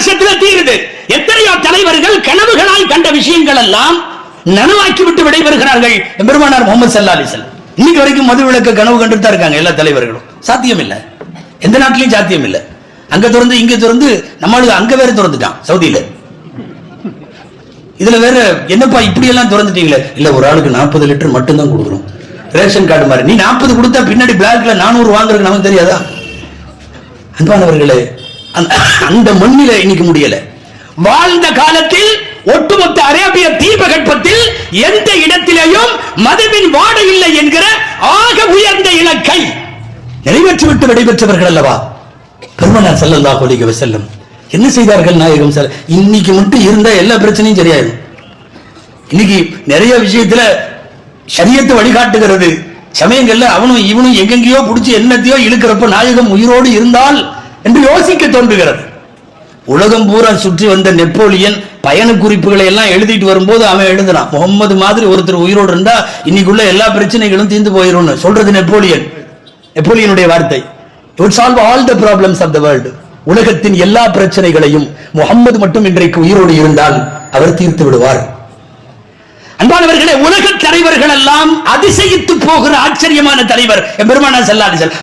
வருஷத்துல தீருது. எத்தனையோ தலைவர்கள் கனவுகளாய் கண்ட விஷயங்கள் எல்லாம் நனவாக்கி விட்டு விடைபெறுகிறார்கள். பெருமானார் முகமது ஸல்லல்லாஹு அலைஹி வஸல்லம் இன்னைக்கு வரைக்கும் மது விலக்கு கனவு கண்டுட்டு தான் இருக்காங்க எல்லா தலைவர்களும். சாத்தியம் இல்ல, எந்த நாட்டிலையும் சாத்தியம் இல்ல. அங்க திறந்து இங்க திறந்து நம்மளுக்கு அங்க வேற திறந்துட்டான் சவுதியில. இதுல வேற என்னப்பா இப்படி எல்லாம் திறந்துட்டீங்களே? இல்ல, ஒரு ஆளுக்கு 40 லிட்டர் மட்டும் தான் கொடுக்குறோம், ரேஷன் கார்டு மாதிரி. நீ 40 கொடுத்தா பின்னாடி பிளாக்ல 400 வாங்குறது நமக்கு தெரியாதா? அன்பானவர்களே, அந்த மண்ணில இன்னைக்கு முடியல. வாழ்ந்த காலத்தில் ஒட்டுமொத்த அரேபிய தீபகற்பத்தில் எந்த இடத்திலேயும் மதுவின் வாடை இல்லை என்கிற ஆக உயர்ந்த இலக்கை நிறைவேற்றிவிட்டு விடைபெற்றவர்கள் அல்லவா பெருமானார் ஸல்லல்லாஹு அலைஹி வஸல்லம். என்ன செய்தார்கள் நாயகம் சார்? இன்னைக்கு மட்டும் இருந்தா எல்லா பிரச்சனையும் சரியாயிடும். இன்னைக்கு நிறைய விஷயத்துல ஷரியத்து வழிகாட்டுகிறது. சமயங்கள்ல அவனும் இவனும் எங்கெங்கயோ புடிச்சு என்னத்தையோ இழுக்கிறப்ப நாயகம் உயிரோடு இருந்தால் என்று யோசிக்க தோன்றுகிறது. உலகம் பூரா சுற்றி வந்த நெப்போலியன் பயண குறிப்புகளை எல்லாம் எழுதிட்டு வரும்போது அவன் எழுதுறான், முகம்மது மாதிரி ஒருத்தர் உயிரோடு இருந்தா இன்னைக்குள்ள எல்லா பிரச்சனைகளும் தீர்ந்து போயிடும் சொல்றது நெப்போலியனுடைய வார்த்தை. It would solve all the problems of the world. உலகத்தின் எல்லா பிரச்சனைகளையும் முகம்மது மட்டும் இன்றைக்கு உயிரோடு இருந்தால் அவர் தீர்த்து விடுவார். அன்பானவர்களே, உலக தலைவர்கள் எல்லாம் அதிசயித்து போகிற ஆச்சரியமான தலைவர் பெருமானார் ஸல்லல்லாஹு அலைஹி வஸல்லம்.